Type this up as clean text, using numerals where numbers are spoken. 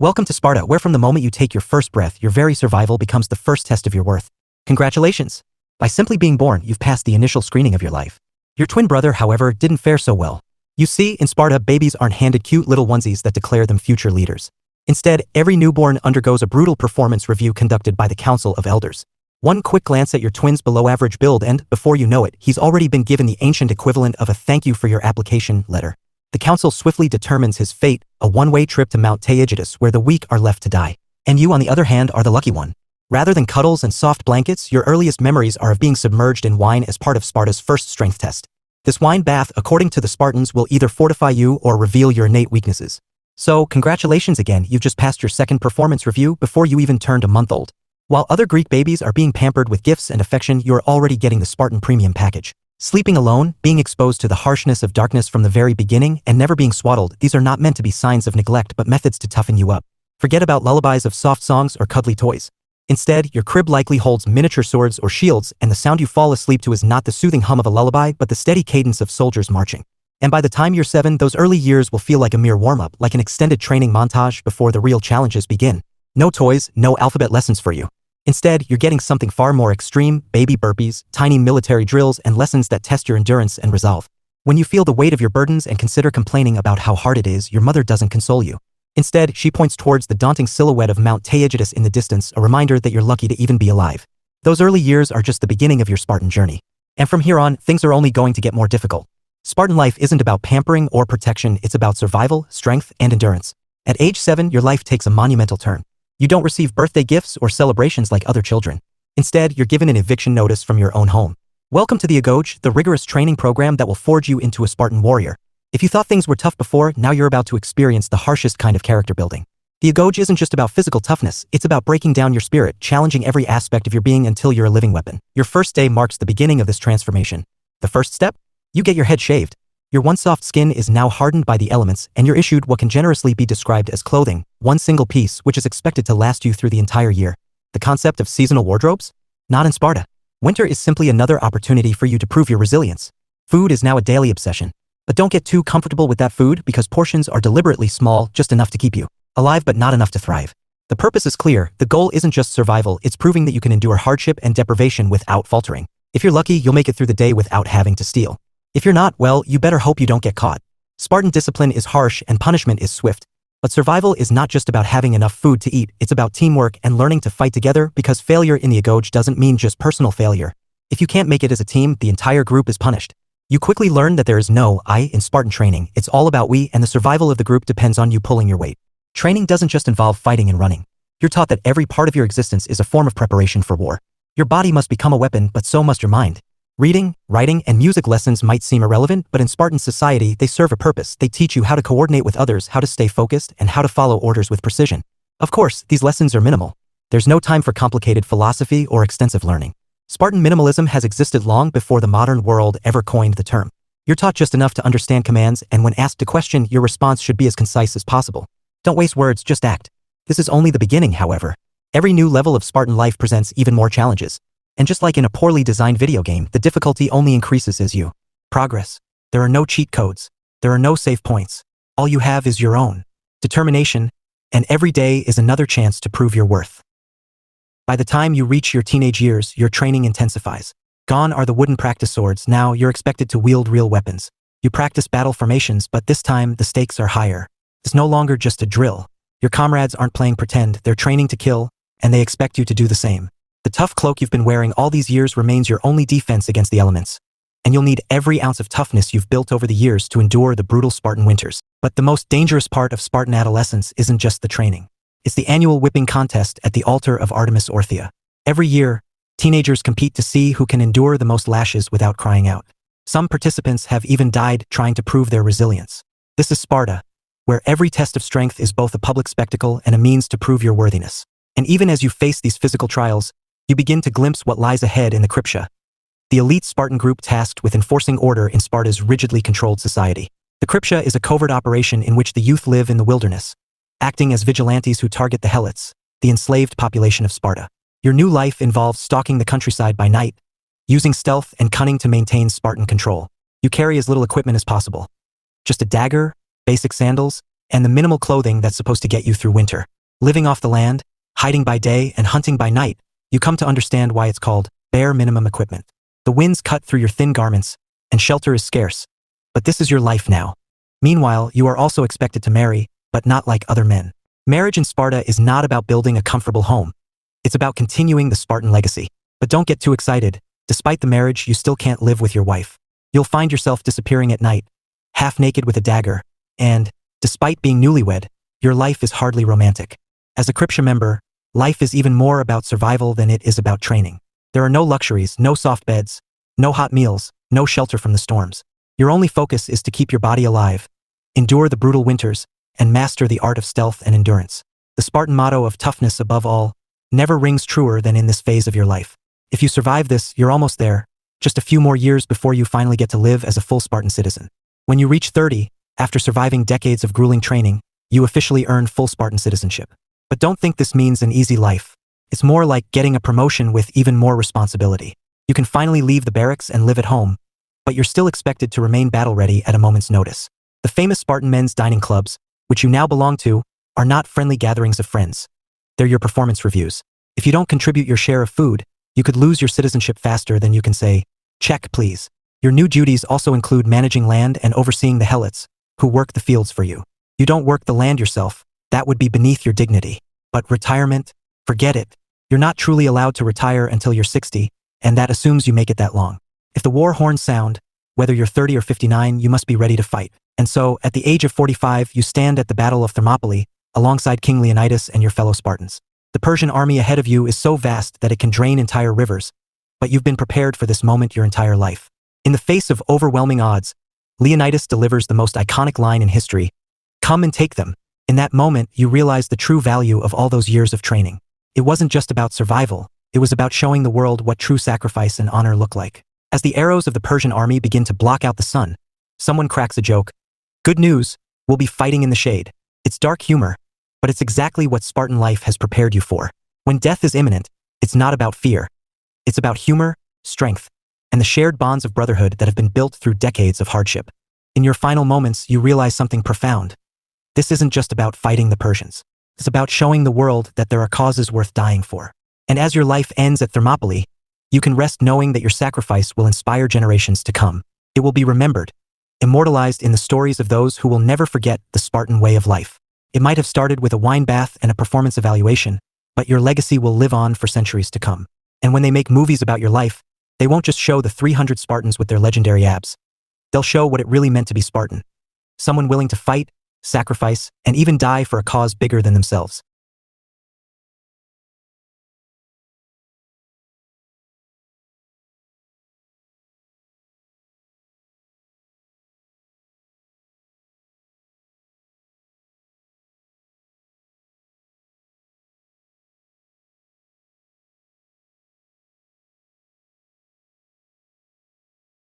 Welcome to Sparta, where from the moment you take your first breath, your very survival becomes the first test of your worth. Congratulations! By simply being born, you've passed the initial screening of your life. Your twin brother, however, didn't fare so well. You see, in Sparta, babies aren't handed cute little onesies that declare them future leaders. Instead, every newborn undergoes a brutal performance review conducted by the Council of Elders. One quick glance at your twin's below-average build and, before you know it, he's already been given the ancient equivalent of a thank you for your application letter. The council swiftly determines his fate, a one-way trip to Mount Taygetus where the weak are left to die. And you, on the other hand, are the lucky one. Rather than cuddles and soft blankets, your earliest memories are of being submerged in wine as part of Sparta's first strength test. This wine bath, according to the Spartans, will either fortify you or reveal your innate weaknesses. So, congratulations again, you've just passed your second performance review before you even turned a month old. While other Greek babies are being pampered with gifts and affection, you're already getting the Spartan premium package. Sleeping alone, being exposed to the harshness of darkness from the very beginning, and never being swaddled, these are not meant to be signs of neglect but methods to toughen you up. Forget about lullabies of soft songs or cuddly toys. Instead, your crib likely holds miniature swords or shields, and the sound you fall asleep to is not the soothing hum of a lullaby but the steady cadence of soldiers marching. And by the time you're 7, those early years will feel like a mere warm-up, like an extended training montage before the real challenges begin. No toys, no alphabet lessons for you. Instead, you're getting something far more extreme: baby burpees, tiny military drills, and lessons that test your endurance and resolve. When you feel the weight of your burdens and consider complaining about how hard it is, your mother doesn't console you. Instead, she points towards the daunting silhouette of Mount Taygetus in the distance, a reminder that you're lucky to even be alive. Those early years are just the beginning of your Spartan journey. And from here on, things are only going to get more difficult. Spartan life isn't about pampering or protection, it's about survival, strength, and endurance. At age 7, your life takes a monumental turn. You don't receive birthday gifts or celebrations like other children. Instead, you're given an eviction notice from your own home. Welcome to the Agoge, the rigorous training program that will forge you into a Spartan warrior. If you thought things were tough before, now you're about to experience the harshest kind of character building. The Agoge isn't just about physical toughness, it's about breaking down your spirit, challenging every aspect of your being until you're a living weapon. Your first day marks the beginning of this transformation. The first step? You get your head shaved. Your once soft skin is now hardened by the elements, and you're issued what can generously be described as clothing, one single piece which is expected to last you through the entire year. The concept of seasonal wardrobes? Not in Sparta. Winter is simply another opportunity for you to prove your resilience. Food is now a daily obsession. But don't get too comfortable with that food because portions are deliberately small, just enough to keep you alive but not enough to thrive. The purpose is clear: the goal isn't just survival, it's proving that you can endure hardship and deprivation without faltering. If you're lucky, you'll make it through the day without having to steal. If you're not, well, you better hope you don't get caught. Spartan discipline is harsh and punishment is swift. But survival is not just about having enough food to eat, it's about teamwork and learning to fight together, because failure in the Agoge doesn't mean just personal failure. If you can't make it as a team, the entire group is punished. You quickly learn that there is no I in Spartan training, it's all about we, and the survival of the group depends on you pulling your weight. Training doesn't just involve fighting and running. You're taught that every part of your existence is a form of preparation for war. Your body must become a weapon, but so must your mind. Reading, writing, and music lessons might seem irrelevant, but in Spartan society, they serve a purpose. They teach you how to coordinate with others, how to stay focused, and how to follow orders with precision. Of course, these lessons are minimal. There's no time for complicated philosophy or extensive learning. Spartan minimalism has existed long before the modern world ever coined the term. You're taught just enough to understand commands, and when asked a question, your response should be as concise as possible. Don't waste words, just act. This is only the beginning, however. Every new level of Spartan life presents even more challenges. And just like in a poorly designed video game, the difficulty only increases as you progress. There are no cheat codes. There are no save points. All you have is your own determination, and every day is another chance to prove your worth. By the time you reach your teenage years, your training intensifies. Gone are the wooden practice swords. Now you're expected to wield real weapons. You practice battle formations, but this time the stakes are higher. It's no longer just a drill. Your comrades aren't playing pretend, they're training to kill, and they expect you to do the same. The tough cloak you've been wearing all these years remains your only defense against the elements. And you'll need every ounce of toughness you've built over the years to endure the brutal Spartan winters. But the most dangerous part of Spartan adolescence isn't just the training. It's the annual whipping contest at the altar of Artemis Orthia. Every year, teenagers compete to see who can endure the most lashes without crying out. Some participants have even died trying to prove their resilience. This is Sparta, where every test of strength is both a public spectacle and a means to prove your worthiness. And even as you face these physical trials, you begin to glimpse what lies ahead in the Cryptia, the elite Spartan group tasked with enforcing order in Sparta's rigidly controlled society. The Cryptia is a covert operation in which the youth live in the wilderness, acting as vigilantes who target the helots, the enslaved population of Sparta. Your new life involves stalking the countryside by night, using stealth and cunning to maintain Spartan control. You carry as little equipment as possible. Just a dagger, basic sandals, and the minimal clothing that's supposed to get you through winter. Living off the land, hiding by day and hunting by night, you come to understand why it's called bare minimum equipment. The winds cut through your thin garments, and shelter is scarce. But this is your life now. Meanwhile, you are also expected to marry, but not like other men. Marriage in Sparta is not about building a comfortable home. It's about continuing the Spartan legacy. But don't get too excited. Despite the marriage, you still can't live with your wife. You'll find yourself disappearing at night, half naked with a dagger, and, despite being newlywed, your life is hardly romantic. As a Kripsha member, life is even more about survival than it is about training. There are no luxuries, no soft beds, no hot meals, no shelter from the storms. Your only focus is to keep your body alive, endure the brutal winters, and master the art of stealth and endurance. The Spartan motto of toughness above all never rings truer than in this phase of your life. If you survive this, you're almost there, just a few more years before you finally get to live as a full Spartan citizen. When you reach 30, after surviving decades of grueling training, you officially earn full Spartan citizenship. But don't think this means an easy life. It's more like getting a promotion with even more responsibility. You can finally leave the barracks and live at home, but you're still expected to remain battle-ready at a moment's notice. The famous Spartan men's dining clubs, which you now belong to, are not friendly gatherings of friends. They're your performance reviews. If you don't contribute your share of food, you could lose your citizenship faster than you can say, "Check, please." Your new duties also include managing land and overseeing the helots, who work the fields for you. You don't work the land yourself. That would be beneath your dignity. But retirement? Forget it. You're not truly allowed to retire until you're 60, and that assumes you make it that long. If the war horns sound, whether you're 30 or 59, you must be ready to fight. And so, at the age of 45, you stand at the Battle of Thermopylae, alongside King Leonidas and your fellow Spartans. The Persian army ahead of you is so vast that it can drain entire rivers, but you've been prepared for this moment your entire life. In the face of overwhelming odds, Leonidas delivers the most iconic line in history, "Come and take them." In that moment, you realize the true value of all those years of training. It wasn't just about survival, it was about showing the world what true sacrifice and honor look like. As the arrows of the Persian army begin to block out the sun, someone cracks a joke. "Good news, we'll be fighting in the shade." It's dark humor, but it's exactly what Spartan life has prepared you for. When death is imminent, it's not about fear. It's about humor, strength, and the shared bonds of brotherhood that have been built through decades of hardship. In your final moments, you realize something profound. This isn't just about fighting the Persians. It's about showing the world that there are causes worth dying for. And as your life ends at Thermopylae, you can rest knowing that your sacrifice will inspire generations to come. It will be remembered, immortalized in the stories of those who will never forget the Spartan way of life. It might have started with a wine bath and a performance evaluation, but your legacy will live on for centuries to come. And when they make movies about your life, they won't just show the 300 Spartans with their legendary abs. They'll show what it really meant to be Spartan. Someone willing to fight, sacrifice, and even die for a cause bigger than themselves.